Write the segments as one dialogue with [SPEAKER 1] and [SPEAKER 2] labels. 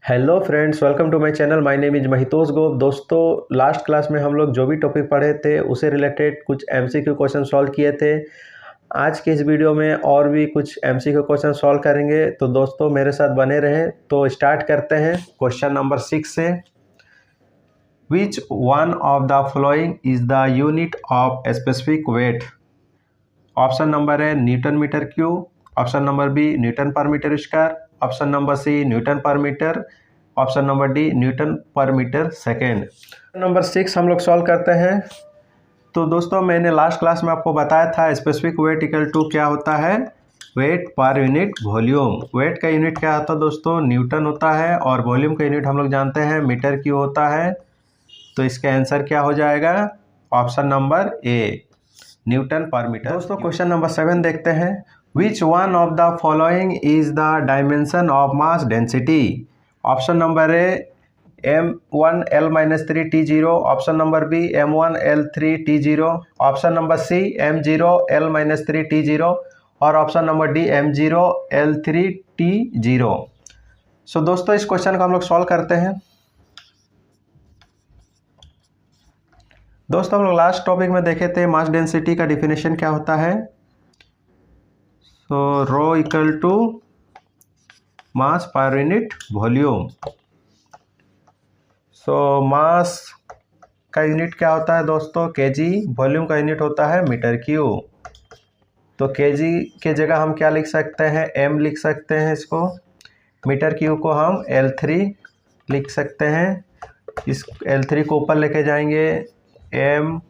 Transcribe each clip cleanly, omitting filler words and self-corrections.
[SPEAKER 1] Hello friends, welcome to my channel. My name is Mahitosh Gop. दोस्तों, last class में हम लोग जो भी टॉपिक पढ़े थे उसे रिलेटेड कुछ एमसीक्यू क्वेश्चन सॉल्व किए थे। आज के इस वीडियो में और भी कुछ एमसीक्यू क्वेश्चन सॉल्व करेंगे, तो दोस्तों मेरे साथ बने रहें। तो स्टार्ट करते हैं क्वेश्चन नंबर 6 से। Which one of the following is the unit of specific weight? Option number है newton metre cube, option number B newton per metre square, option number C newton per metre, option number D newton per metre second. Number 6 हम लोग solve करते हैं। तो दोस्तों, मैंने last class में आपको बताया था स्पेसिफिक वेट इक्वल टू क्या होता है, weight per unit volume. Weight का यूनिट क्या होता है दोस्तों, न्यूटन होता है, और वॉल्यूम का यूनिट हम लोग जानते हैं मीटर क्यूब होता है। तो इसका आंसर क्या हो जाएगा, option number A newton per meter. दोस्तों, क्वेश्चन नंबर 7 देखते हैं। Which one of the following is the dimension of mass density? Option number A m1l-3 T0, option number B m1l3 T0, option number C m0l-3 T0 और option number D m0l3 T0। सो दोस्तों, इस question को हम लोग solve करते हैं। दोस्तों, हम लोग लास्ट टॉपिक में देखे थे मास डेंसिटी का डिफिनेशन क्या होता है। तो रो इक्वल टू मास पर यूनिट वॉल्यूम। सो मास का यूनिट क्या होता है दोस्तों, केजी। वॉल्यूम का यूनिट होता है मीटर क्यूब। तो केजी के जगह हम क्या लिख सकते हैं, एम लिख सकते हैं इसको। मीटर क्यूब को हम L3 लिख सकते हैं। इस L3 को ऊपर लेके जाएंगे, एम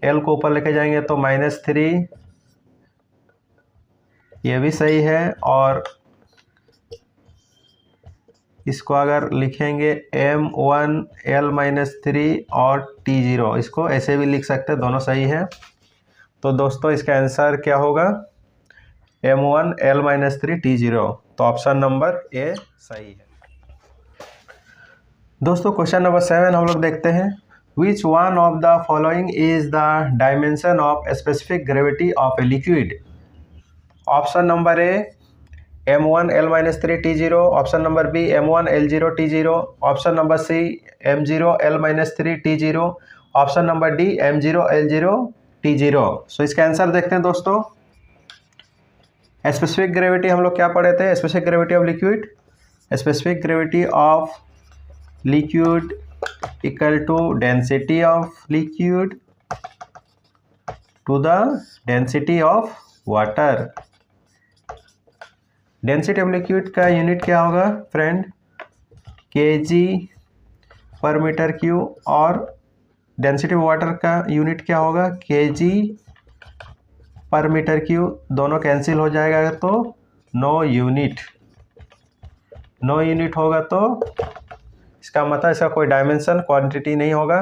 [SPEAKER 1] एल को ऊपर लेके जाएंगे तो -3, ये भी सही है। और इसको अगर लिखेंगे m1l-3 और T0, इसको ऐसे भी लिख सकते हैं, दोनों सही है। तो दोस्तों, इसका आंसर क्या होगा, m1l-3 T0। तो ऑप्शन नंबर ए सही है। दोस्तों, क्वेश्चन नंबर 7 हम लोग देखते हैं। Which one of the following is the dimension of specific gravity of a liquid? Option number A m1l-3 T0, option number B m1l0 T0, option number C m0l-3 T0, option number D m0l0 T0। So इसका answer देखते हैं दोस्तों। Specific gravity हम लोग क्या पढ़े थे, specific gravity of liquid. Specific gravity of liquid equal to density of liquid to the density of water. Density of liquid का यूनिट क्या होगा friend, KG per meter cube, और डेंसिटी ऑफ वाटर का यूनिट क्या होगा, KG per meter cube. दोनों cancel हो जाएगा तो नो यूनिट होगा, तो इसका मतलब इसका कोई डायमेंशन क्वांटिटी नहीं होगा।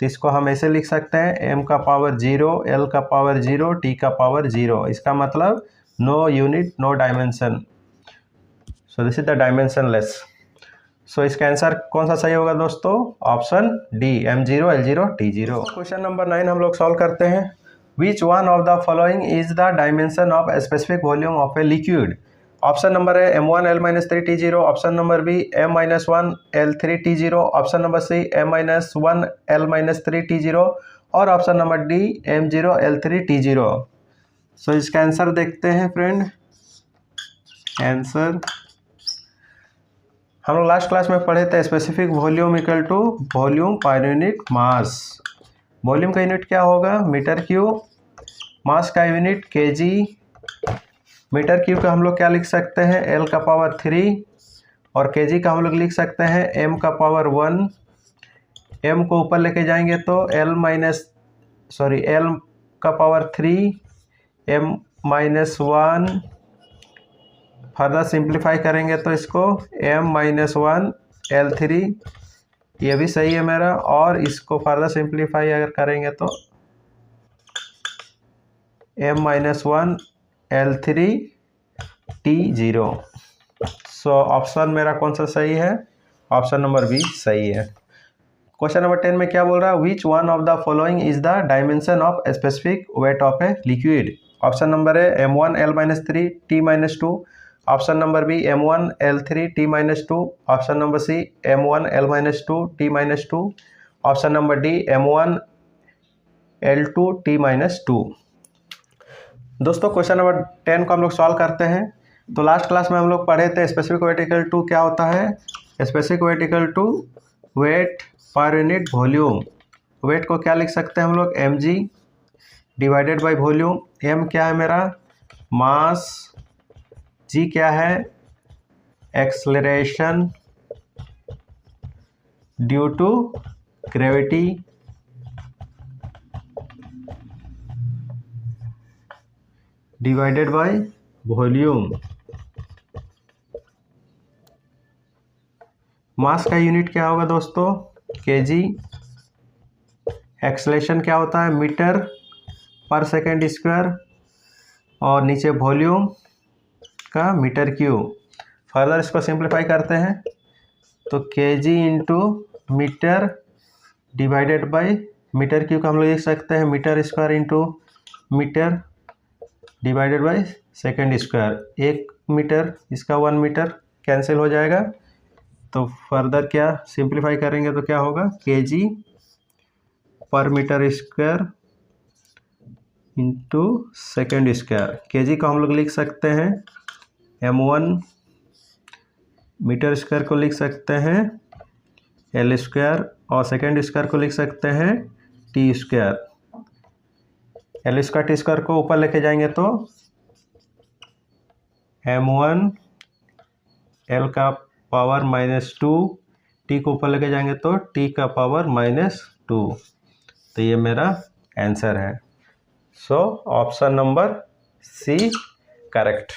[SPEAKER 1] तो इसको हम ऐसे लिख सकते हैं, m का पावर 0, l का पावर 0, t का पावर 0। इसका मतलब no unit no dimension. So this is the dimensionless. So इसका आंसर कौन सा सही होगा दोस्तों, option D m0l0 T0। Question number 9 हम लोग सॉल्व करते हैं। Which one of the following is the dimension of specific volume of a liquid? Option number है m1l-3 T0, option number B m-1l3 T0, option number C m-1l-3 T0 और option number D m0l3 T0। So इसका answer देखते हैं friend. Answer हम लोग last class में पढ़े थे specific volume equal to volume per unit mass. Volume का यूनिट क्या होगा, मीटर क्यूब। मास का यूनिट केजी। मीटर क्यूब का हम लोग क्या लिख सकते हैं, l का पावर 3, और केजी का हम लोग लिख सकते हैं m का पावर 1। m को ऊपर लेके जाएंगे तो l का पावर 3, m-1, फर्दर सिंप्लीफाई करेंगे तो इसको m-1l3, ये भी सही है मेरा। और इसको फर्दर सिंप्लीफाई अगर करेंगे तो m-1l3 T0। सो ऑप्शन मेरा कौन सा सही है, ऑप्शन नंबर बी सही है। क्वेश्चन नंबर 10 में क्या बोल रहा है, which one of the following is the dimension of specific weight of a liquid? Option number है m1l-3 T-2, option number B m1 L3 t-2, option number C m1 L-2 t-2, option number D m1 L2 t-2। दोस्तों question number 10 को हम लोग solve करते हैं। तो last class में हम लोग पढ़े थे स्पेसिफिक वेट इक्वल टू क्या होता है। Specific weight equal to weight per unit volume. Weight को क्या लिख सकते हैं हम लोग, mg divided by volume. m क्या है मेरा, मास, g क्या है, acceleration due to gravity, divided by volume. Mass का यूनिट क्या होगा दोस्तों, केजी। एक्सेलरेशन क्या होता है, मीटर पर सेकेंड स्क्वायर, और नीचे वॉल्यूम का मीटर क्यूब। फर्दर इसको सिंप्लीफाई करते हैं तो KG into meter divided by meter cube का हम लोग लिख सकते हैं meter square into meter divided by second square. 1 meter इसका 1 मीटर कैंसिल हो जाएगा। तो फर्दर क्या सिंप्लीफाई करेंगे तो क्या होगा, KG per metre square into second square. KG को हम लोग लिख सकते हैं m1, मीटर स्क्वायर को लिख सकते हैं L स्क्वायर, और सेकेंड स्क्वायर को लिख सकते हैं T square. L square T square को ऊपर लेके जाएंगे तो m1 L का पावर -2, टी को ऊपर लेके जाएंगे तो टी का पावर -2। तो ये मेरा आंसर है। So option number C correct.